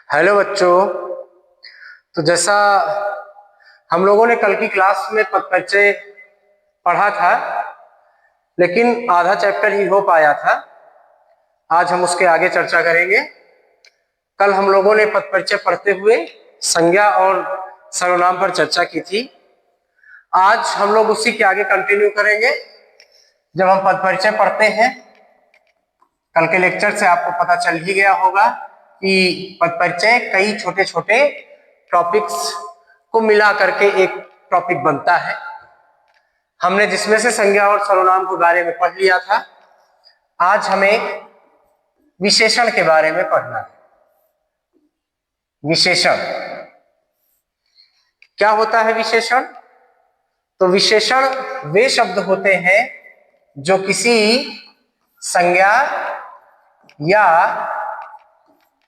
Hello बच्चों। तो जैसा हम लोगों ने कल की क्लास में पद परिचय पढ़ा था, लेकिन आधा चैप्टर ही हो पाया था। आज हम उसके आगे चर्चा करेंगे। कल हम लोगों ने पद परिचय पढ़ते हुए संज्ञा और सर्वनाम पर चर्चा की थी। आज हम लोग उसी के आगे कंटिन्यू करेंगे। जब हम पद परिचय पढ़ते हैं, कल के लेक्चर से आपको पता चल ही गया होगा कि पद परिचय कई छोटे छोटे टॉपिक्स को मिला करके एक टॉपिक बनता है। हमने जिसमें से संज्ञा और सर्वनाम के बारे में पढ़ लिया था। आज हमें विशेषण के बारे में पढ़ना है। विशेषण क्या होता है? विशेषण तो विशेषण वे शब्द होते हैं जो किसी संज्ञा या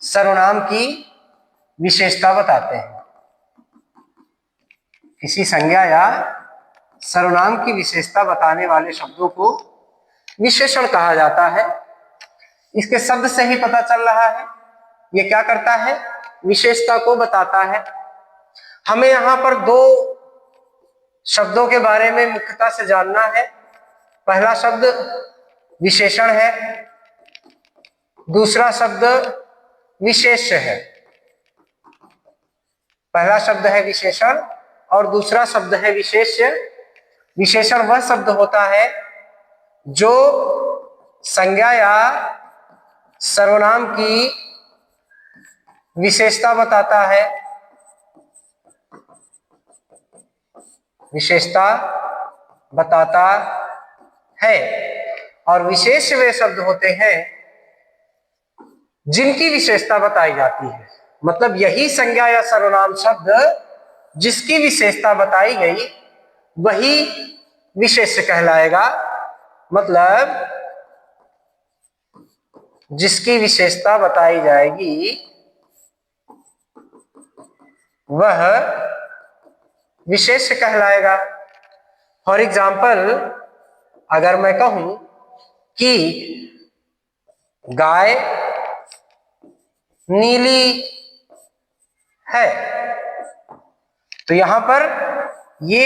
सर्वनाम की विशेषता बताते हैं। किसी संज्ञा या सर्वनाम की विशेषता बताने वाले शब्दों को विशेषण कहा जाता है। इसके शब्द से ही पता चल रहा है ये क्या करता है, विशेषता को बताता है। हमें यहाँ पर दो शब्दों के बारे में मुख्यता से जानना है। पहला शब्द विशेषण है, दूसरा शब्द विशेष्य है। पहला शब्द है विशेषण और दूसरा शब्द है विशेष्य। विशेषण वह शब्द होता है जो संज्ञा या सर्वनाम की विशेषता बताता है। विशेषता बताता है। और विशेष्य वे शब्द होते हैं जिनकी विशेषता बताई जाती है। मतलब यही संज्ञा या सर्वनाम शब्द जिसकी विशेषता बताई गई वही विशेष्य कहलाएगा। मतलब जिसकी विशेषता बताई जाएगी वह विशेष्य कहलाएगा। फॉर एग्जाम्पल, अगर मैं कहूं कि गाय नीली है, तो यहां पर ये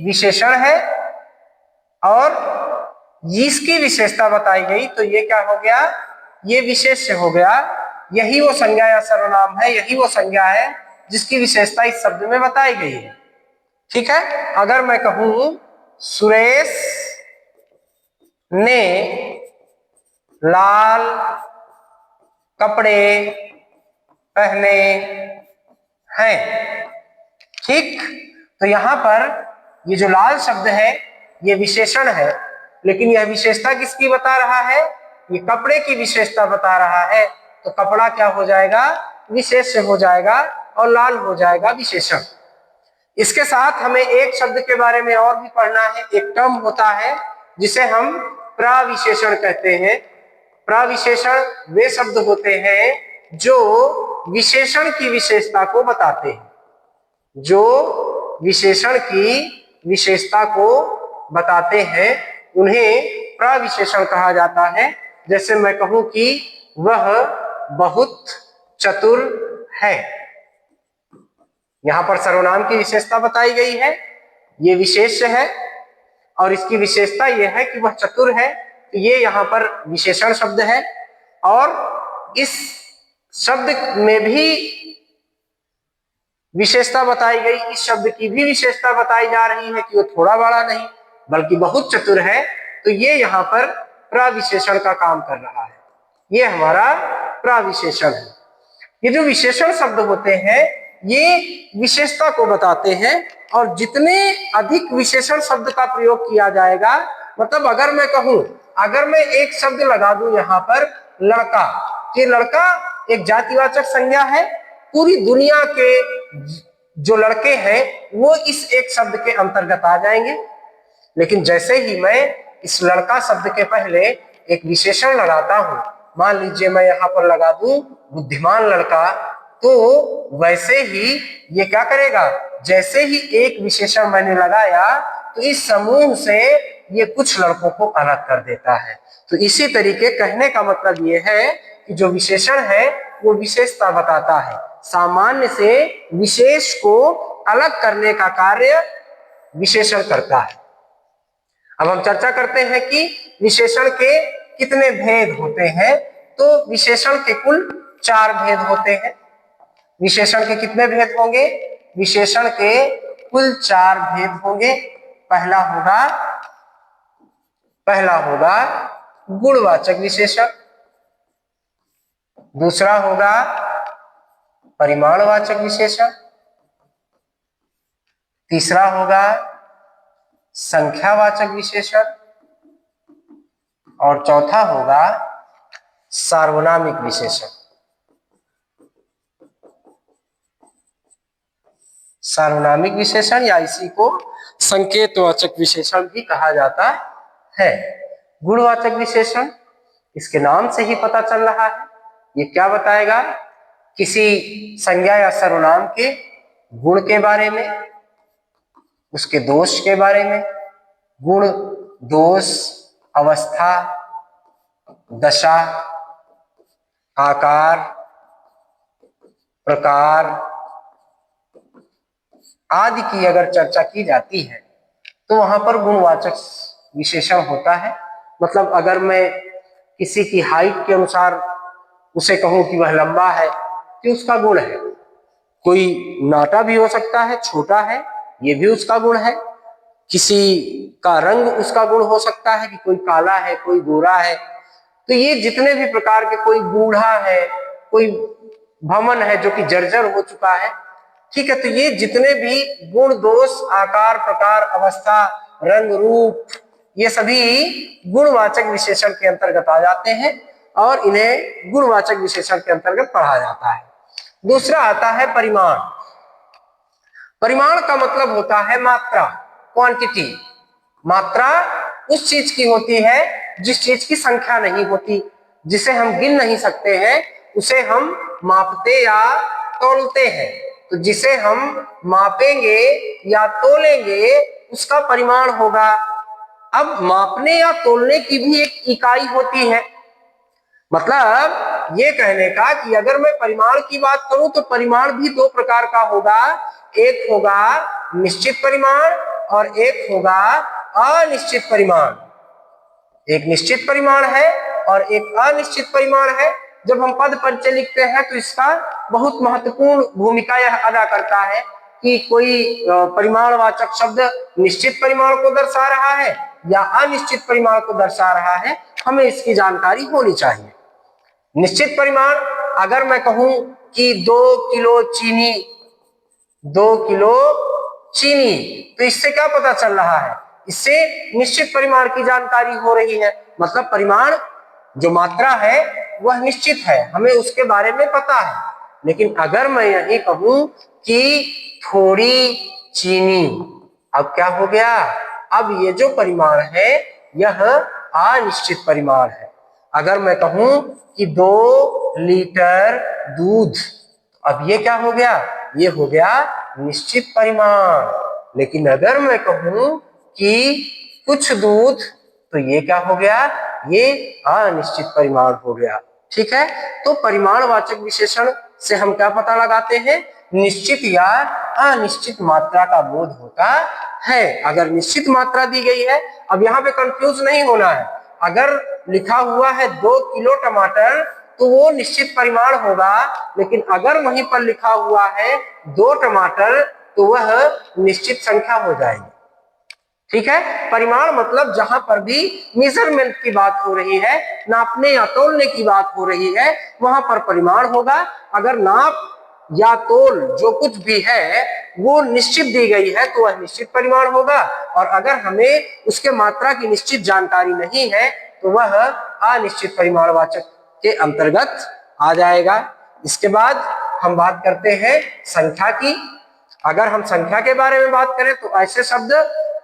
विशेषण है और इसकी विशेषता बताई गई, तो ये क्या हो गया, ये विशेष्य हो गया। यही वो संज्ञा या सर्वनाम है, यही वो संज्ञा है जिसकी विशेषता इस शब्द में बताई गई है। ठीक है। अगर मैं कहूं सुरेश ने लाल कपड़े पहने हैं, ठीक, तो यहां पर ये जो लाल शब्द है ये विशेषण है, लेकिन यह विशेषता किसकी बता रहा है? ये कपड़े की विशेषता बता रहा है। तो कपड़ा क्या हो जाएगा? विशेष्य हो जाएगा और लाल हो जाएगा विशेषण। इसके साथ हमें एक शब्द के बारे में और भी पढ़ना है। एक टर्म होता है जिसे हम प्रविशेषण कहते हैं। प्रविशेषण वे शब्द होते हैं जो विशेषण की विशेषता को बताते हैं। जो विशेषण की विशेषता को बताते हैं उन्हें प्रविशेषण कहा जाता है। जैसे मैं कहूं कि वह बहुत चतुर है, यहां पर सर्वनाम की विशेषता बताई गई है, ये विशेष्य है और इसकी विशेषता यह है कि वह चतुर है, तो ये यहां पर विशेषण शब्द है। और इस शब्द में भी विशेषता बताई गई, इस शब्द की भी विशेषता बताई जा रही है कि वो थोड़ा बड़ा नहीं बल्कि बहुत चतुर है, तो ये यहां पर प्रविशेषण का काम कर रहा है। ये हमारा प्रविशेषण है। ये जो विशेषण शब्द होते हैं ये विशेषता को बताते हैं और जितने अधिक विशेषण शब्द का प्रयोग किया जाएगा, मतलब अगर मैं कहूं, अगर मैं एक शब्द लगा दूं यहां पर लड़का, कि लड़का एक जातिवाचक संज्ञा है, पूरी दुनिया के जो लड़के हैं वो इस एक शब्द के अंतर्गत आ जाएंगे। लेकिन जैसे ही मैं इस लड़का शब्द के पहले एक विशेषण लगाता हूं, मान लीजिए मैं यहां पर लगा दूं बुद्धिमान लड़का, तो वैसे ही ये क्या करेगा, जैसे ही एक विशेषण मैंने लगाया तो इस समूह से ये कुछ लड़कों को अलग कर देता है। तो इसी तरीके कहने का मतलब ये है कि जो विशेषण है वो विशेषता बताता है। सामान्य से विशेष को अलग करने का कार्य विशेषण करता है। अब हम चर्चा करते हैं कि विशेषण के कितने भेद होते हैं। तो विशेषण के कुल 4 भेद होते हैं। विशेषण के कितने भेद होंगे? विशेषण के कुल 4 भेद होंगे। पहला होगा गुणवाचक विशेषण, दूसरा होगा परिमाणवाचक विशेषण, तीसरा होगा संख्यावाचक विशेषण और चौथा होगा सार्वनामिक विशेषण। सार्वनामिक विशेषण या इसी को संकेतवाचक विशेषण भी कहा जाता है। गुणवाचक विशेषण, इसके नाम से ही पता चल रहा है, ये क्या बताएगा? किसी संज्ञा या सर्वनाम के गुण के बारे में, उसके दोष के बारे में। गुण, दोष, अवस्था, दशा, आकार, प्रकार आदि की अगर चर्चा की जाती है तो वहां पर गुणवाचक विशेषण होता है। मतलब अगर मैं किसी की हाइट के अनुसार उसे कहूं कि वह लंबा है तो उसका गुण है। कोई नाटा भी हो सकता है, छोटा है, ये भी उसका गुण है। किसी का रंग उसका गुण हो सकता है कि कोई काला है, कोई गोरा है। तो ये जितने भी प्रकार के, कोई बूढ़ा है, कोई भमन है जो कि जर्जर हो चुका है, ठीक है, तो ये जितने भी गुण, दोष, आकार, प्रकार, अवस्था, रंग, रूप, ये सभी गुणवाचक विशेषण के अंतर्गत आ जाते हैं और इन्हें गुणवाचक विशेषण के अंतर्गत पढ़ा जाता है। दूसरा आता है परिमाण। परिमाण का मतलब होता है मात्रा, क्वांटिटी। मात्रा उस चीज की होती है जिस चीज की संख्या नहीं होती, जिसे हम गिन नहीं सकते हैं, उसे हम मापते या तौलते हैं। तो जिसे हम मापेंगे या तोलेंगे उसका परिमाण होगा। अब मापने या तोलने की भी एक इकाई होती है। मतलब ये कहने का कि अगर मैं परिमाण की बात करूं तो परिमाण भी 2 प्रकार का होगा। एक होगा निश्चित परिमाण और एक होगा अनिश्चित परिमाण। एक निश्चित परिमाण है और एक अनिश्चित परिमाण है। जब हम पद परिचय लिखते हैं तो इसका बहुत महत्वपूर्ण भूमिका यह अदा करता है कि कोई परिमाणवाचक शब्द निश्चित परिमाण को दर्शा रहा है या अनिश्चित परिमाण को दर्शा रहा है, हमें इसकी जानकारी होनी चाहिए। निश्चित परिमाण, अगर मैं कहूं कि 2 किलो चीनी, 2 किलो चीनी, तो इससे क्या पता चल रहा है? इससे निश्चित परिमाण की जानकारी हो रही है। मतलब परिमाण जो मात्रा है वह निश्चित है, हमें उसके बारे में पता है। लेकिन अगर मैं यही कहूं कि थोड़ी चीनी, अब क्या हो गया? अब ये जो परिमाण है यह अनिश्चित परिमाण है। अगर मैं कहूं कि 2 लीटर दूध, अब ये क्या हो गया? ये हो गया निश्चित परिमाण। लेकिन अगर मैं कहूं कि कुछ दूध, तो ये क्या हो गया? ये अनिश्चित परिमाण हो गया। ठीक है, तो परिमाणवाचक विशेषण से हम क्या पता लगाते हैं? निश्चित या अनिश्चित मात्रा का बोध होता है। अगर निश्चित मात्रा दी गई है, अब यहाँ पे कंफ्यूज नहीं होना है। अगर लिखा हुआ है 2 किलो टमाटर तो वो निश्चित परिमाण होगा, लेकिन अगर वहीं पर लिखा हुआ है 2 टमाटर तो वह निश्चित संख्या हो जाएगी। ठीक है, परिमाण मतलब जहां पर भी मेजरमेंट की बात हो रही है, नापने या तोलने की बात हो रही है, वहां पर परिमाण होगा। अगर नाप या तोल जो कुछ भी है वो निश्चित दी गई है तो वह निश्चित परिमाण होगा, और अगर हमें उसके मात्रा की निश्चित जानकारी नहीं है तो वह अनिश्चित परिमाणवाचक के अंतर्गत आ जाएगा। इसके बाद हम बात करते हैं संख्या की। अगर हम संख्या के बारे में बात करें तो ऐसे शब्द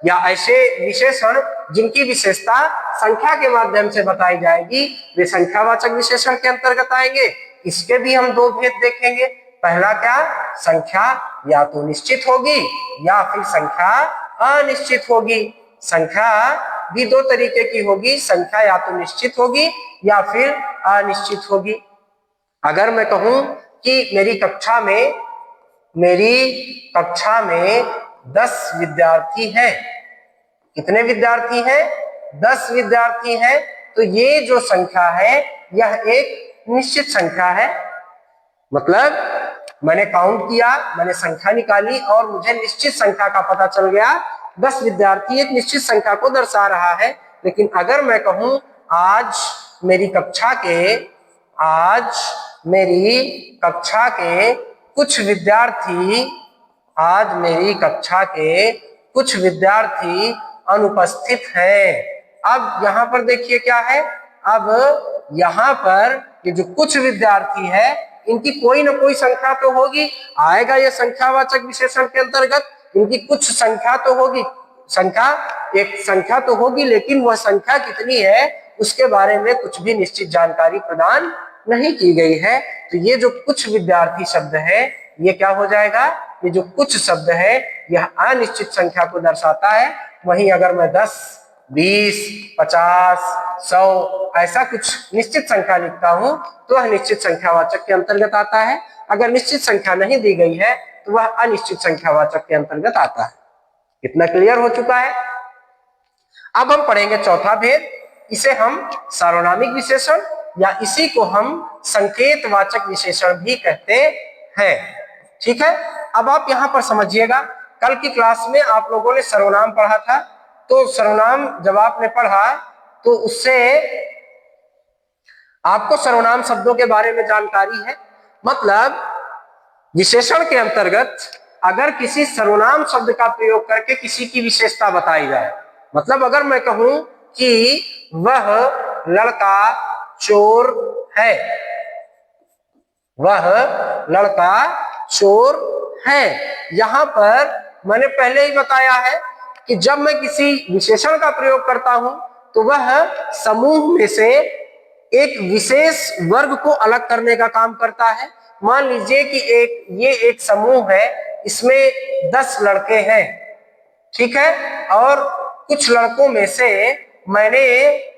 या ऐसे विशेषण जिनकी विशेषता संख्या के माध्यम से बताई जाएगी वे संख्यावाचक विशेषण के अंतर्गत आएंगे। इसके भी हम 2 भेद देखेंगे। पहला क्या? संख्या या तो निश्चित होगी या फिर संख्या अनिश्चित होगी। संख्या भी 2 तरीके की होगी, संख्या या तो निश्चित होगी या फिर अनिश्चित होगी। अगर मैं कहूं कि मेरी कक्षा में 10 विद्यार्थी हैं, कितने विद्यार्थी हैं? 10 विद्यार्थी हैं, तो ये जो संख्या है यह एक निश्चित संख्या है। मतलब मैंने काउंट किया, मैंने संख्या निकाली और मुझे निश्चित संख्या का पता चल गया। 10 विद्यार्थी एक निश्चित संख्या को दर्शा रहा है। लेकिन अगर मैं कहूं आज मेरी कक्षा के कुछ विद्यार्थी अनुपस्थित हैं। अब यहाँ पर देखिए क्या है, अब यहाँ पर ये जो कुछ विद्यार्थी है इनकी कोई ना कोई संख्या तो होगी, आएगा ये संख्यावाचक विशेषण के अंतर्गत। इनकी कुछ संख्या तो होगी, एक संख्या तो होगी, लेकिन वह संख्या कितनी है उसके बारे में कुछ भी निश्चित जानकारी प्रदान नहीं की गई है। तो ये जो कुछ विद्यार्थी शब्द है ये क्या हो जाएगा, ये जो कुछ शब्द है यह अनिश्चित संख्या को दर्शाता है। वहीं अगर मैं 10, 20, 50, 100 ऐसा कुछ निश्चित संख्या लिखता हूं तो वह निश्चित संख्यावाचक के अंतर्गत आता है। अगर निश्चित संख्या नहीं दी गई है तो वह अनिश्चित संख्यावाचक के अंतर्गत आता है। इतना क्लियर हो चुका है। अब हम पढ़ेंगे चौथा भेद, इसे हम सार्वनामिक विशेषण या इसी को हम संकेतवाचक विशेषण भी कहते हैं। ठीक है, अब आप यहां पर समझिएगा, कल की क्लास में आप लोगों ने सर्वनाम पढ़ा था, तो सर्वनाम जब आपने पढ़ा तो उससे आपको सर्वनाम शब्दों के बारे में जानकारी है। मतलब विशेषण के अंतर्गत अगर किसी सर्वनाम शब्द का प्रयोग करके किसी की विशेषता बताई जाए, मतलब अगर मैं कहूं कि वह लड़का चोर है, वह लड़का चोर है, यहां पर मैंने पहले ही बताया है कि जब मैं किसी विशेषण का प्रयोग करता हूं तो वह समूह में से एक विशेष वर्ग को अलग करने का काम करता है। मान लीजिए कि ये एक समूह है, इसमें 10 लड़के हैं, ठीक है, और कुछ लड़कों में से मैंने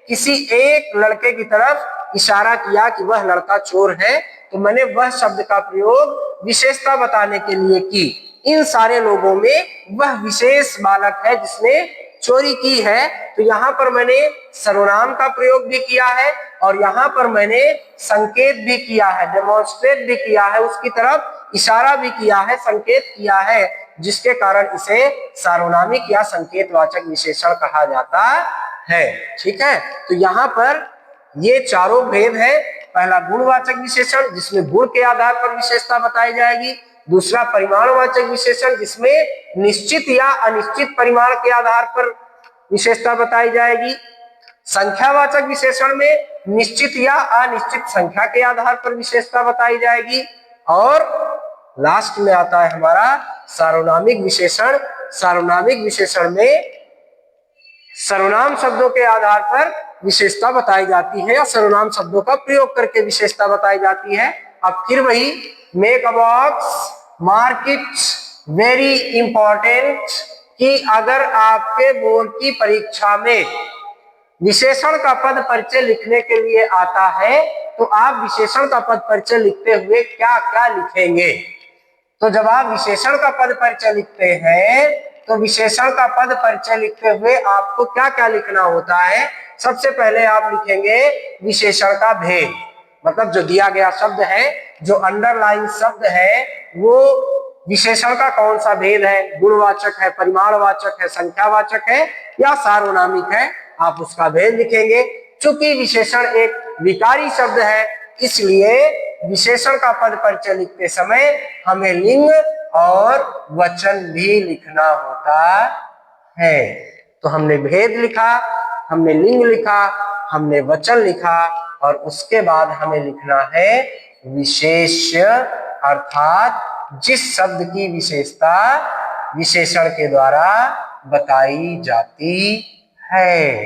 किसी एक लड़के की तरफ इशारा किया कि वह लड़का चोर है, तो मैंने वह शब्द का प्रयोग विशेषता बताने के लिए की। इन सारे लोगों में वह विशेष बालक है जिसने चोरी की है। तो यहाँ पर मैंने सर्वनाम का प्रयोग भी किया है और यहाँ पर मैंने संकेत भी किया है, डेमोन्स्ट्रेट भी किया है, उसकी तरफ इशारा भी किया है, संकेत किया है, जिसके कारण इसे सार्वनामिक या संकेतवाचक विशेषण कहा जाता है। ठीक है, तो यहाँ पर ये चारों भेद है। पहला गुणवाचक विशेषण जिसमें गुण के आधार पर विशेषता बताई जाएगी, दूसरा परिमाणवाचक विशेषण जिसमें निश्चित या अनिश्चित परिमाण के आधार पर विशेषता बताई जाएगी, संख्यावाचक विशेषण में निश्चित या अनिश्चित संख्या के आधार पर विशेषता बताई जाएगी, और लास्ट में आता है हमारा सार्वनामिक विशेषण। सार्वनामिक विशेषण में सर्वनाम शब्दों के आधार पर विशेषता बताई जाती है या सर्वनाम शब्दों का प्रयोग करके विशेषता बताई जाती है। अब फिर वही make a box, mark it very important, कि अगर आपके बोर्ड की परीक्षा में विशेषण का पद परिचय लिखने के लिए आता है तो आप विशेषण का पद परिचय लिखते हुए क्या क्या लिखेंगे। तो जब आप विशेषण का पद परिचय लिखते हैं तो विशेषण का पद परिचय लिखते हुए आपको क्या क्या लिखना होता है। सबसे पहले आप लिखेंगे विशेषण का भेद, मतलब जो दिया गया शब्द है, जो अंडरलाइन शब्द है, वो विशेषण का कौन सा भेद है, गुणवाचक है, परिमाणवाचक है, संख्यावाचक है या सार्वनामिक है, आप उसका भेद लिखेंगे। चूंकि विशेषण एक विकारी शब्द है इसलिए विशेषण का पद परिचय लिखते समय हमें लिंग और वचन भी लिखना होता है। तो हमने भेद लिखा, हमने लिंग लिखा, हमने वचन लिखा, और उसके बाद हमें लिखना है विशेष्य, अर्थात जिस शब्द की विशेषता विशेषण के द्वारा बताई जाती है।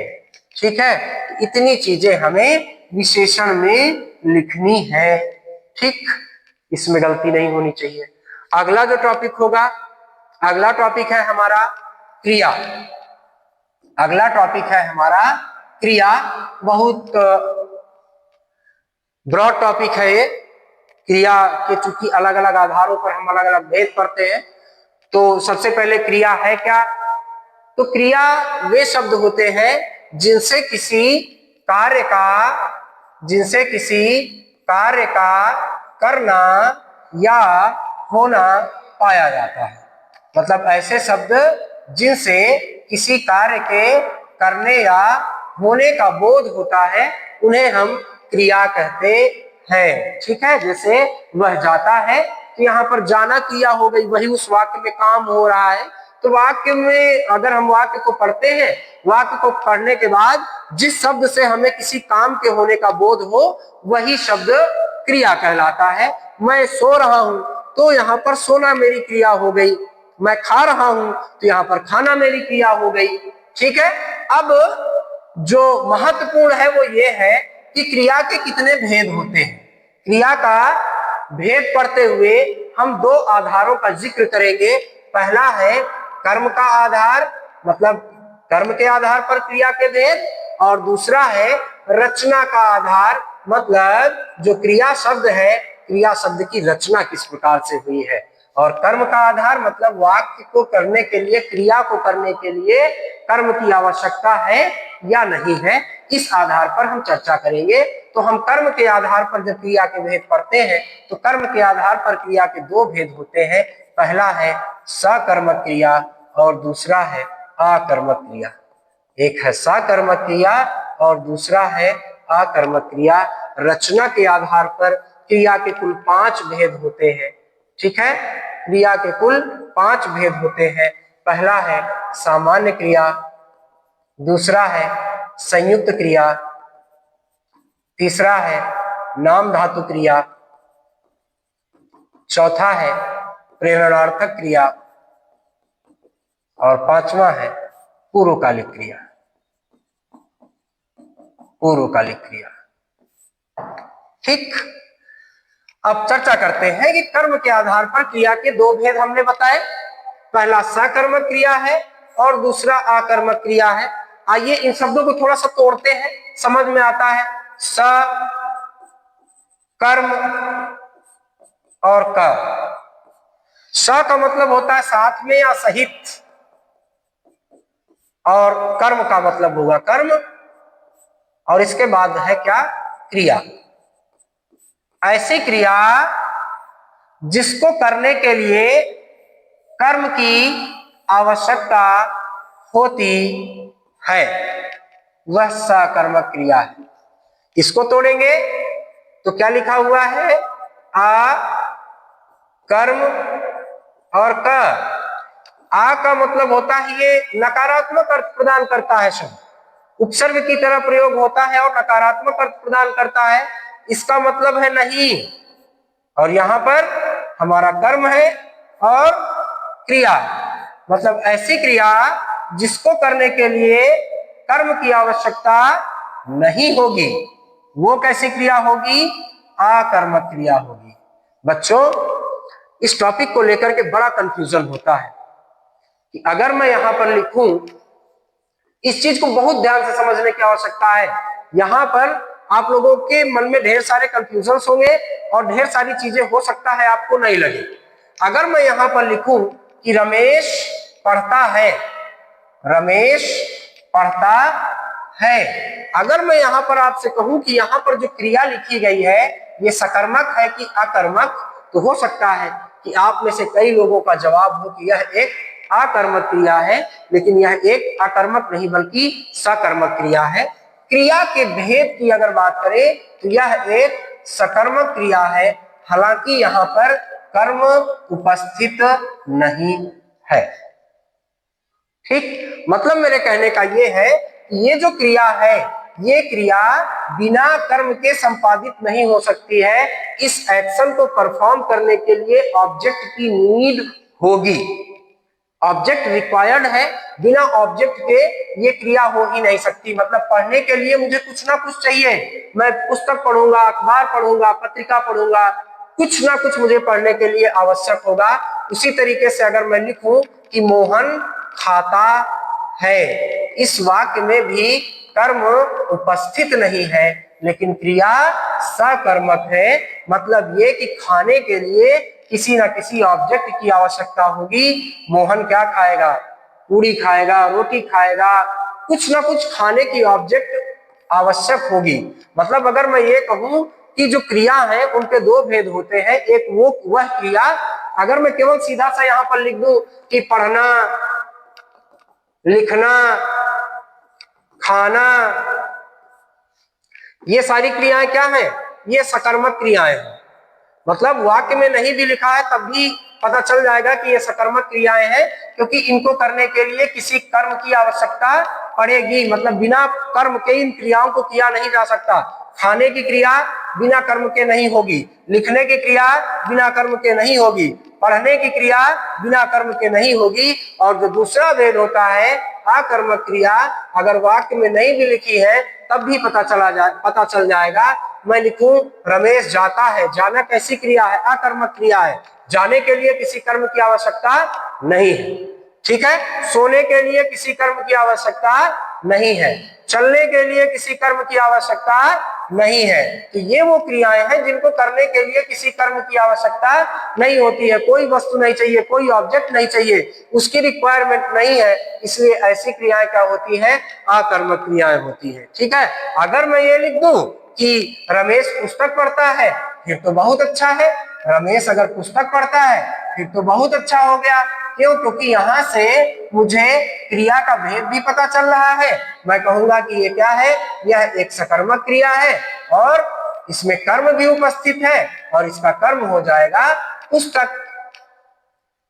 ठीक है, तो इतनी चीजें हमें विशेषण में लिखनी है। ठीक, इसमें गलती नहीं होनी चाहिए। अगला जो टॉपिक होगा, अगला टॉपिक है हमारा क्रिया। अगला टॉपिक है हमारा क्रिया। बहुत ब्रॉड टॉपिक है ये, क्रिया के चूंकि अलग अलग आधारों पर हम अलग अलग भेद करते हैं, तो सबसे पहले क्रिया है क्या? तो क्रिया वे शब्द होते हैं जिनसे किसी कार्य का करना या होना पाया जाता है। मतलब ऐसे शब्द जिनसे किसी कार्य के करने या होने का बोध होता है, उन्हें हम क्रिया कहते हैं। ठीक है, जैसे वह जाता है, तो यहाँ पर जाना क्रिया हो गई, वही उस वाक्य में काम हो रहा है। तो वाक्य में अगर हम वाक्य को पढ़ते हैं, वाक्य को पढ़ने के बाद जिस शब्द से हमें किसी काम के होने का बोध हो, वही शब्द क्रिया कहलाता है। मैं सो रहा हूं, तो यहाँ पर सोना मेरी क्रिया हो गई। मैं खा रहा हूं, तो यहाँ पर खाना मेरी क्रिया हो गई। ठीक है, अब जो महत्वपूर्ण है वो ये है कि क्रिया के कितने भेद होते हैं। क्रिया का भेद पढ़ते हुए हम दो आधारों का जिक्र करेंगे। पहला है कर्म का आधार, मतलब कर्म के आधार पर क्रिया के भेद, और दूसरा है रचना का आधार, मतलब जो क्रिया शब्द है, क्रिया शब्द की रचना किस प्रकार से हुई है। और कर्म का आधार मतलब वाक्य को करने के लिए, क्रिया को करने के लिए कर्म की आवश्यकता है या नहीं है, इस आधार पर हम चर्चा करेंगे। तो हम कर्म के आधार पर जब क्रिया के भेद पढ़ते हैं, तो कर्म के आधार पर क्रिया के दो भेद होते हैं। पहला है सकर्मक क्रिया और दूसरा है आकर्मक क्रिया। एक है सकर्मक क्रिया और दूसरा है आकर्मक क्रिया। रचना के आधार पर क्रिया के कुल 5 भेद होते हैं। ठीक है, क्रिया के कुल 5 भेद होते हैं। पहला है सामान्य क्रिया, दूसरा है संयुक्त क्रिया, तीसरा है नाम धातु क्रिया, चौथा है प्रेरणार्थक क्रिया और पांचवा है पूर्वकालिक क्रिया। पूर्वकालिक क्रिया। ठीक, अब चर्चा करते हैं कि कर्म के आधार पर क्रिया के दो भेद हमने बताए। पहला सकर्मक क्रिया है और दूसरा आकर्मक क्रिया है। आइए इन शब्दों को थोड़ा सा तोड़ते हैं, समझ में आता है। स, कर्म और क। स का मतलब होता है साथ में या सहित, और कर्म का मतलब होगा कर्म, और इसके बाद है क्या? क्रिया। ऐसी क्रिया जिसको करने के लिए कर्म की आवश्यकता होती है, वह सकर्मक क्रिया है। इसको तोड़ेंगे तो क्या लिखा हुआ है? आ, कर्म और क। आ का मतलब होता है ये नकारात्मक अर्थ प्रदान करता है शब्द, उपसर्ग की तरह प्रयोग होता है और नकारात्मक अर्थ प्रदान करता है, इसका मतलब है नहीं। और यहां पर हमारा कर्म है और क्रिया, मतलब ऐसी क्रिया जिसको करने के लिए कर्म की आवश्यकता नहीं होगी, वो कैसी क्रिया होगी? आकर्मक क्रिया होगी। बच्चों, इस टॉपिक को लेकर के बड़ा कंफ्यूजन होता है कि अगर मैं यहां पर लिखूं, इस चीज को बहुत ध्यान से समझने की आवश्यकता है। यहां पर आप लोगों के मन में ढेर सारे कंफ्यूजन होंगे और ढेर सारी चीजें हो सकता है आपको नहीं लगे। अगर मैं यहां पर लिखूं कि रमेश पढ़ता है, रमेश पढ़ता है, अगर मैं यहां पर आपसे कहूं कि यहां पर जो क्रिया लिखी गई है ये सकर्मक है कि अकर्मक, तो हो सकता है कि आप में से कई लोगों का जवाब हो कि यह एक अकर्मक क्रिया है, लेकिन यह एक अकर्मक नहीं बल्कि सकर्मक क्रिया है। क्रिया के भेद की अगर बात करें तो यह एक सकर्मक क्रिया है, हालांकि यहाँ पर कर्म उपस्थित नहीं है। ठीक, मतलब मेरे कहने का ये है कि ये जो क्रिया है, ये क्रिया बिना कर्म के संपादित नहीं हो सकती है। इस एक्शन को परफॉर्म करने के लिए ऑब्जेक्ट की नीड होगी, ऑब्जेक्ट रिक्वायर्ड है। बिना ऑब्जेक्ट के ये क्रिया हो ही नहीं सकती। मतलब पढ़ने के लिए मुझे कुछ ना कुछ चाहिए, मैं पुस्तक पढ़ूंगा, अखबार पढ़ूंगा, पत्रिका पढ़ूंगा, कुछ ना कुछ मुझे पढ़ने के लिए आवश्यक होगा। उसी तरीके से अगर मैं लिखूं कि मोहन खाता है, इस वाक्य में भी कर्म उपस्थित नहीं है, लेकिन क्रिया सकर्मक है। मतलब ये कि खाने के लिए किसी ना किसी ऑब्जेक्ट की आवश्यकता होगी। मोहन क्या खाएगा? पूरी खाएगा, रोटी खाएगा, कुछ ना कुछ खाने की ऑब्जेक्ट आवश्यक होगी। मतलब अगर मैं ये कहूं कि जो क्रिया है उनके दो भेद होते हैं, एक वह क्रिया, अगर मैं केवल सीधा सा यहां पर लिख दूं कि पढ़ना, लिखना, खाना, ये सारी क्रियाएं क्या हैं? ये सकर्मक क्रियाएं हैं। मतलब वाक्य में नहीं भी लिखा है तब भी पता चल जाएगा कि ये सकर्मक क्रियाएं हैं, क्योंकि इनको करने के लिए किसी कर्म की आवश्यकता पड़ेगी। मतलब बिना कर्म के इन क्रियाओं को किया नहीं जा सकता। खाने की क्रिया बिना कर्म के नहीं होगी, लिखने की क्रिया बिना कर्म के नहीं होगी, पढ़ने की क्रिया बिना कर्म के नहीं होगी। और जो दूसरा भेद होता है अकर्मक क्रिया, अगर वाक्य में नहीं भी लिखी है तब भी पता चल जाएगा। मैं लिखूं रमेश जाता है, जाना कैसी क्रिया है? अकर्मक क्रिया है। जाने के लिए किसी कर्म की आवश्यकता नहीं है, ठीक है। सोने के लिए किसी कर्म की आवश्यकता नहीं है, चलने के लिए किसी कर्म की आवश्यकता नहीं है। तो ये वो क्रियाएं हैं जिनको करने के लिए किसी कर्म की आवश्यकता नहीं होती है। कोई वस्तु नहीं चाहिए, कोई ऑब्जेक्ट नहीं चाहिए, उसकी रिक्वायरमेंट नहीं है, इसलिए ऐसी क्रियाएं क्या होती हैं? अकर्मक क्रियाएं होती है, ठीक है। अगर मैं ये लिख दूं कि रमेश पुस्तक पढ़ता है, फिर तो बहुत अच्छा है। रमेश अगर पुस्तक पढ़ता है फिर तो बहुत अच्छा हो गया। क्यों? क्योंकि यहाँ से मुझे क्रिया का भेद भी पता चल रहा है। मैं कहूंगा कि ये क्या है? यह एक सकर्मक क्रिया है और इसमें कर्म भी उपस्थित है और इसका कर्म हो जाएगा पुस्तक।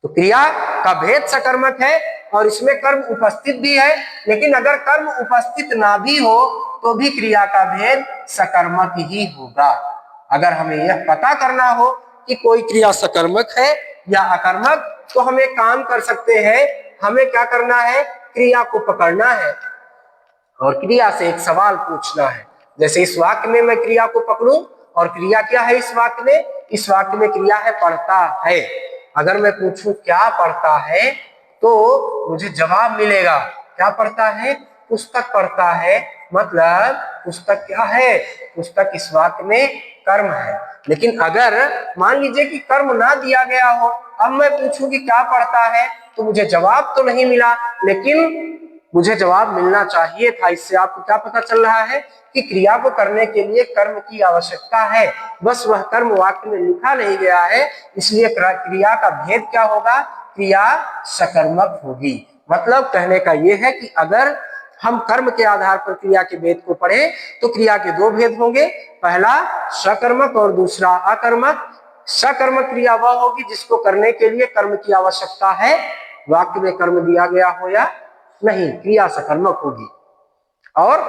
तो क्रिया का भेद सकर्मक है और इसमें कर्म उपस्थित भी है। लेकिन अगर कर्म उपस्थित ना भी हो तो भी क्रिया का भेद सकर्मक ही होगा। अगर हमें यह पता करना हो कि कोई क्रिया सकर्मक है या अकर्मक, तो हम एक काम कर सकते हैं। हमें क्या करना है? क्रिया को पकड़ना है और क्रिया से एक सवाल पूछना है। जैसे इस वाक्य में मैं क्रिया को पकड़ूं, और क्रिया क्या है इस वाक्य में? इस वाक्य में क्रिया है पढ़ता है। अगर मैं पूछूं क्या पढ़ता है, तो मुझे जवाब मिलेगा क्या पढ़ता है? पुस्तक पढ़ता है। मतलब पुस्तक क्या है? पुस्तक इस वाक्य में कर्म है। लेकिन अगर मान लीजिए कि कर्म ना दिया गया हो, अब मैं पूछूं कि क्या पढ़ता है, तो मुझे जवाब तो नहीं मिला, लेकिन मुझे जवाब मिलना चाहिए था। इससे आपको क्या पता चल रहा है कि क्रिया को करने के लिए कर्म की आवश्यकता है, बस वह कर्म वाक्य में लिखा नहीं गया है। इसलिए क्रिया का भेद क्या होगा? क्रिया सकर्मक होगी। मतलब कहने का यह है कि अगर हम कर्म के आधार पर क्रिया के भेद को पढ़ें तो क्रिया के दो भेद होंगे, पहला सकर्मक और दूसरा अकर्मक। सकर्मक क्रिया वह होगी जिसको करने के लिए कर्म की आवश्यकता है, वाक्य में कर्म दिया गया हो या नहीं, क्रिया सकर्मक होगी। और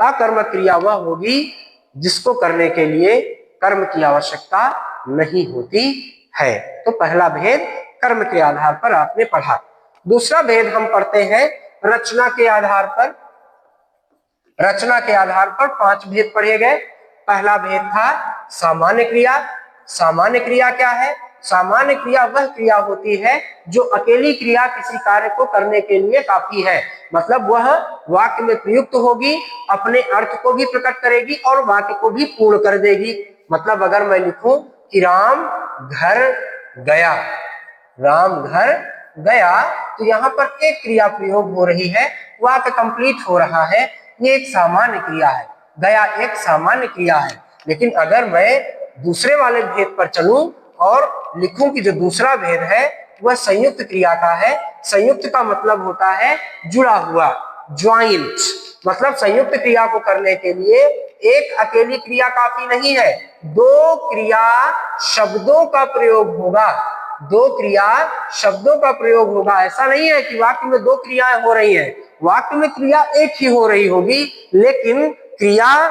अकर्मक क्रिया वह होगी जिसको करने के लिए कर्म की आवश्यकता नहीं होती है। तो पहला भेद कर्म के आधार पर आपने पढ़ा। दूसरा भेद हम पढ़ते हैं रचना के आधार पर। रचना के आधार पर 5 भेद पढ़े गए। पहला भेद था सामान्य क्रिया। सामान्य क्रिया क्या है? सामान्य क्रिया वह क्रिया होती है जो अकेली क्रिया किसी कार्य को करने के लिए काफी है। मतलब वह वाक्य में प्रयुक्त होगी, अपने अर्थ को भी प्रकट करेगी और वाक्य को भी पूर्ण कर देगी। मतलब अगर मैं लिखूं कि राम घर गया, राम घर गया, तो यहाँ पर एक क्रिया प्रयोग हो रही है, वाक्य कंप्लीट हो रहा है। ये एक सामान्य क्रिया है, गया एक सामान्य क्रिया है। लेकिन अगर मैं दूसरे वाले भेद पर चलूं और लिखूं कि जो दूसरा भेद है वह संयुक्त क्रिया का है। संयुक्त का मतलब होता है जुड़ा हुआ, ज्वाइंट। मतलब संयुक्त क्रिया को करने के लिए एक अकेली क्रिया काफी नहीं है, दो क्रिया शब्दों का प्रयोग होगा। दो क्रिया शब्दों का प्रयोग होगा। ऐसा नहीं है कि वाक्य में दो क्रियाएं हो रही हैं, वाक्य में क्रिया एक ही हो रही होगी, लेकिन क्रिया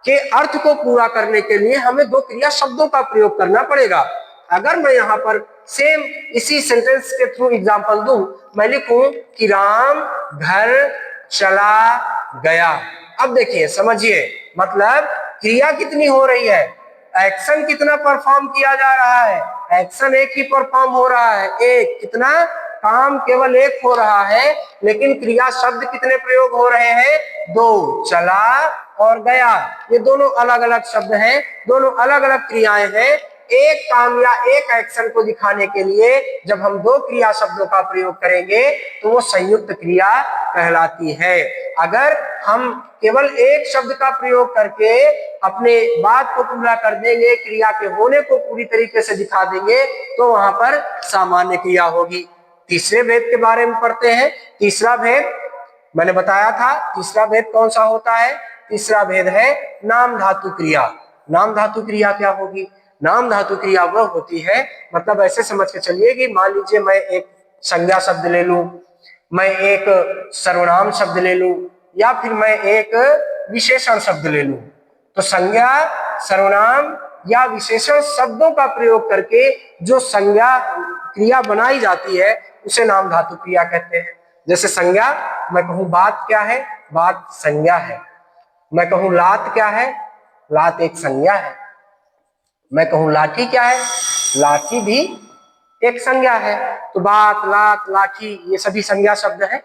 के अर्थ को पूरा करने के लिए हमें दो क्रिया शब्दों का प्रयोग करना पड़ेगा। अगर मैं यहाँ पर सेम इसी सेंटेंस के थ्रू एग्जांपल दूं, मैं लिखूं कि राम घर चला गया। अब देखिए, समझिए, मतलब क्रिया कितनी हो रही है, एक्शन कितना परफॉर्म किया जा रहा है। एक्शन एक ही परफॉर्म हो रहा है, एक कितना काम केवल एक हो रहा है, लेकिन क्रिया शब्द कितने प्रयोग हो रहे हैं? दो, चला और गया। ये दोनों अलग अलग शब्द हैं, दोनों अलग अलग क्रियाएं हैं। एक काम या एक एक्शन को दिखाने के लिए जब हम दो क्रिया शब्दों का प्रयोग करेंगे तो वो संयुक्त क्रिया कहलाती है। अगर हम केवल एक शब्द का प्रयोग करके अपने बात को पूरा कर देंगे, क्रिया के होने को पूरी तरीके से दिखा देंगे, तो वहां पर सामान्य क्रिया होगी। तीसरे भेद के बारे में पढ़ते हैं। तीसरा भेद मैंने बताया था, तीसरा भेद कौन सा होता है? तीसरा भेद है नाम धातु क्रिया। नाम धातु क्रिया क्या होगी? नाम धातु क्रिया वह होती है, मतलब ऐसे समझ के चलिए कि मान लीजिए मैं एक संज्ञा शब्द ले लूं, मैं एक सर्वनाम शब्द ले लूं, या फिर मैं एक विशेषण शब्द ले लूं। तो संज्ञा, सर्वनाम या विशेषण शब्दों का प्रयोग करके जो संज्ञा क्रिया बनाई जाती है उसे नाम धातु क्रिया कहते हैं। जैसे संज्ञा, मैं कहूं बात क्या है? बात संज्ञा है। मैं कहूं लात क्या है? लात एक संज्ञा है। मैं कहूं लाठी क्या है? लाठी भी एक संज्ञा है। तो बात, लात, लाठी ये सभी संज्ञा शब्द है।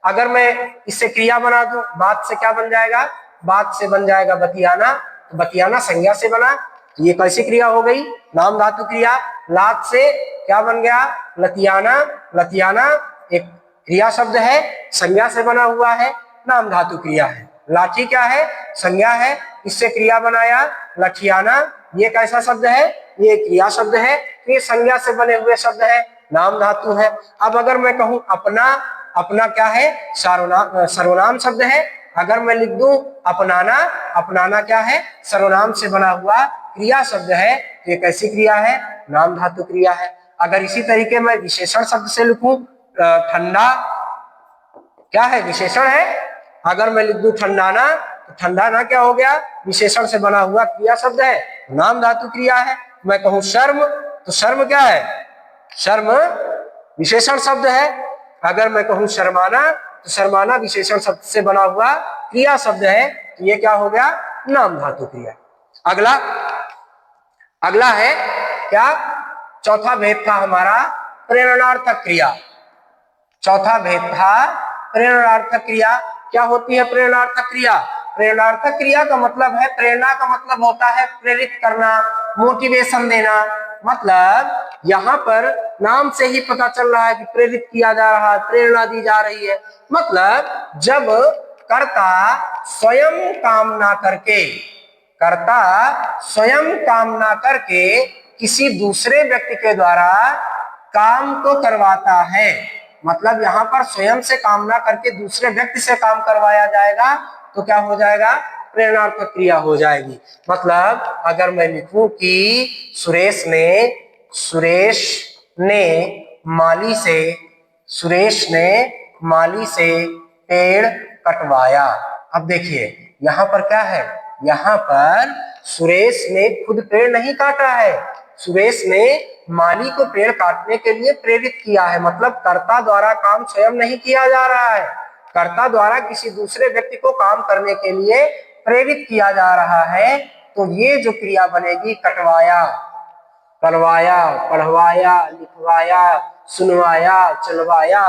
अगर मैं इससे क्रिया बना दूं, बात से क्या बन जाएगा? बात से बन जाएगा बतियाना। तो बतियाना संज्ञा से बना, तो ये कैसी क्रिया हो गई? नाम धातु क्रिया। लात से क्या बन गया? लतियाना। लतियाना एक क्रिया शब्द है, संज्ञा से बना हुआ है, नाम धातु क्रिया है। लाठी क्या है? संज्ञा है, इससे क्रिया बनाया लठियाना। ये कैसा शब्द है? ये क्रिया शब्द है। ये संज्ञा से बने हुए शब्द है, नाम धातु है। अब अगर मैं कहूं अपना, अपना क्या है? सर्वनाम शब्द है। अगर मैं लिख दूं अपनाना, अपनाना क्या है? सर्वनाम से बना हुआ क्रिया शब्द है। तो ये कैसी क्रिया है? नाम धातु क्रिया है। अगर इसी तरीके मैं विशेषण शब्द से लिखूं ठंडा, क्या है? विशेषण है। अगर मैं लिख दूं ठंडाना, तो ठंडाना क्या हो गया? विशेषण से बना हुआ क्रिया शब्द है, नाम धातु क्रिया है। मैं कहूं शर्म, तो शर्म क्या है? शर्म विशेषण शब्द है। अगर मैं कहूं शर्माना, तो शर्माना विशेषण शब्द से बना हुआ क्रिया शब्द है। तो ये क्या हो गया? नाम धातु क्रिया। अगला अगला है क्या? चौथा भेद था हमारा प्रेरणार्थक क्रिया। चौथा भेद था प्रेरणार्थक क्रिया। क्या होती है प्रेरणार्थक क्रिया? प्रेरणार्थक क्रिया का मतलब है, प्रेरणा का मतलब होता है प्रेरित करना, मोटिवेशन देना। मतलब यहाँ पर नाम से ही पता चल रहा है कि प्रेरित किया जा रहा है, प्रेरणा दी जा रही है। मतलब जब कर्ता स्वयं काम ना करके, कर्ता स्वयं काम ना करके किसी दूसरे व्यक्ति के द्वारा काम को करवाता है, मतलब यहाँ पर स्वयं से काम ना करके दूसरे व्यक्ति से काम करवाया जाएगा, तो क्या हो जाएगा? प्रेरणार्थक क्रिया हो जाएगी। मतलब अगर मैं लिखूं कि सुरेश ने माली से पेड़ कटवाया। अब देखिए यहाँ पर क्या है? यहाँ पर सुरेश ने खुद पेड़ नहीं काटा है, सुरेश ने माली को पेड़ काटने के लिए प्रेरित किया है। मतलब कर्ता द्वारा काम स्वयं नहीं किया जा रहा है, कर्ता द्वारा किसी दूसरे व्यक्ति को काम करने के लिए प्रेरित किया जा रहा है। तो ये जो क्रिया बनेगी, कटवाया, करवाया, पढ़वाया, लिखवाया, सुनवाया, चलवाया,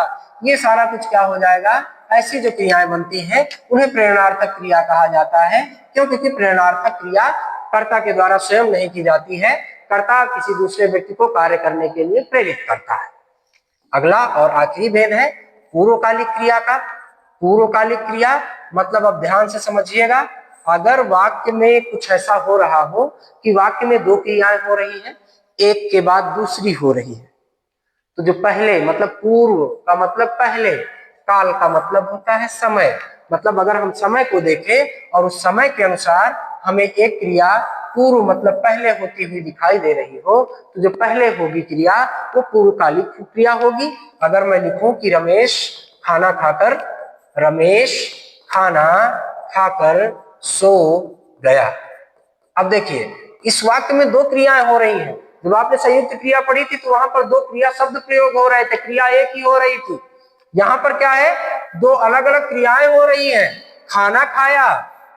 ये सारा कुछ क्या हो जाएगा? ऐसी जो क्रियाएं बनती हैं उन्हें प्रेरणार्थक क्रिया कहा जाता है। क्योंकि प्रेरणार्थक क्रिया कर्ता के द्वारा स्वयं नहीं की जाती है, कर्ता किसी दूसरे व्यक्ति को कार्य करने के लिए प्रेरित करता है। अगला और आखिरी भेद है पूर्वकालिक क्रिया का। पूर्वकालिक क्रिया मतलब अब ध्यान से समझिएगा, अगर वाक्य में कुछ ऐसा हो रहा हो कि वाक्य में दो क्रियाएं हो रही हैं, एक के बाद दूसरी हो रही है, तो जो पहले मतलब पूर्व का मतलब पहले, काल का मतलब होता है समय। मतलब अगर हम समय को देखें और उस समय के अनुसार हमें एक क्रिया पूर्व मतलब पहले होती हुई दिखाई दे रही हो, तो जो पहले होगी क्रिया वो पूर्वकालिक क्रिया होगी। अगर मैं लिखूं कि रमेश खाना खाकर सो गया। अब देखिए इस वाक्य में दो क्रियाएं हो रही हैं। जब आपने संयुक्त क्रिया पढ़ी थी तो वहां पर दो क्रिया शब्द प्रयोग हो रहे थे, क्रिया एक ही हो रही थी। यहाँ पर क्या है? दो अलग अलग क्रियाएं हो रही हैं, खाना खाया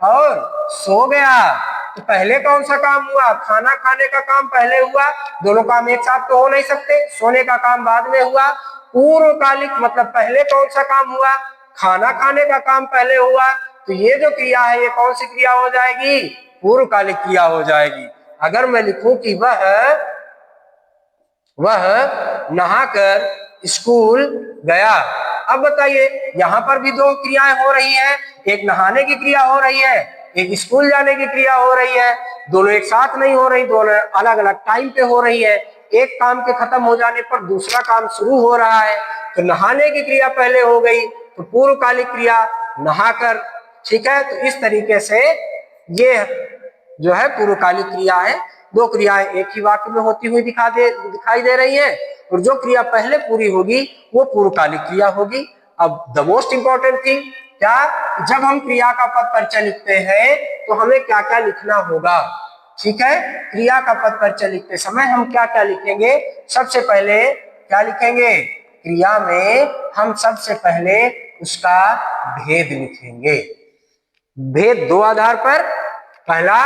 और सो गया। तो पहले कौन सा काम हुआ? खाना खाने का काम पहले हुआ, दोनों काम एक साथ तो हो नहीं सकते, सोने का काम बाद में हुआ। पूर्वकालिक मतलब पहले कौन सा काम हुआ, खाना खाने का काम पहले हुआ, तो ये जो क्रिया है ये कौन सी क्रिया हो जाएगी, पूर्वकालिक क्रिया हो जाएगी। अगर मैं लिखूं कि वह नहाकर स्कूल गया, अब बताइए यहां पर भी दो क्रियाएं हो रही हैं, एक नहाने की क्रिया हो रही है, एक स्कूल जाने की क्रिया हो रही है, दोनों एक साथ नहीं हो रही, दोनों अलग अलग टाइम पे हो रही है। एक काम के खत्म हो जाने पर दूसरा काम शुरू हो रहा है, तो नहाने की क्रिया पहले हो गई तो पूर्वकालिक क्रिया नहाकर, ठीक है। तो इस तरीके से ये जो है पूर्वकालिक क्रिया है, दो क्रियाएं एक ही वाक्य में होती हुई दिखाई दे रही है, और जो क्रिया पहले पूरी होगी वो पूर्वकालिक क्रिया होगी। अब द मोस्ट इंपॉर्टेंट थिंग क्या, जब हम क्रिया का पद परिचय लिखते हैं तो हमें क्या क्या लिखना होगा, ठीक है। क्रिया का पद परिचय लिखते समय हम क्या क्या लिखेंगे, सबसे पहले क्या लिखेंगे, क्रिया में हम सबसे पहले उसका भेद लिखेंगे। भेद दो आधार पर, पहला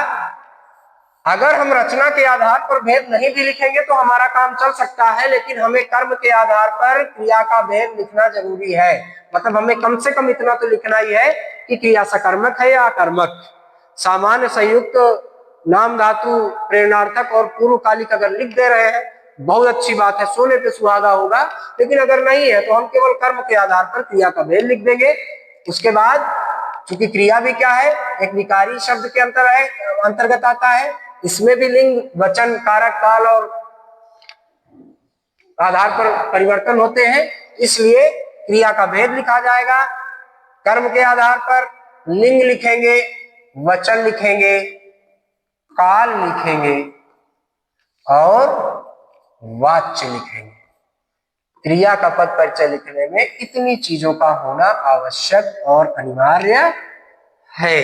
अगर हम रचना के आधार पर भेद नहीं भी लिखेंगे तो हमारा काम चल सकता है, लेकिन हमें कर्म के आधार पर क्रिया का भेद लिखना जरूरी है। मतलब हमें कम से कम इतना तो लिखना ही है कि क्रिया सकर्मक है या अकर्मक। सामान्य संयुक्त नाम धातु प्रेरणार्थक और पूर्वकालिक अगर लिख दे रहे हैं बहुत अच्छी बात है, सोने पे सुहागा होगा, लेकिन अगर नहीं है तो हम केवल कर्म के आधार पर क्रिया का भेद लिख देंगे। उसके बाद चूंकि क्रिया भी क्या है, एक विकारी शब्द के अंतर्गत आता है, इसमें भी लिंग वचन कारक काल और आधार पर परिवर्तन होते हैं, इसलिए क्रिया का भेद लिखा जाएगा। कर्म के आधार पर लिंग लिखेंगे, वचन लिखेंगे, काल लिखेंगे और वाच्य लिखेंगे। क्रिया का पद परिचय लिखने में इतनी चीजों का होना आवश्यक और अनिवार्य है।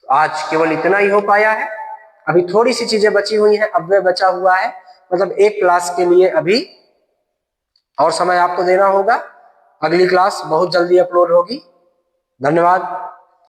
आज केवल इतना ही हो पाया है, अभी थोड़ी सी चीजें बची हुई हैं, अब वे बचा हुआ है, मतलब एक क्लास के लिए अभी और समय आपको देना होगा। अगली क्लास बहुत जल्दी अपलोड होगी। धन्यवाद।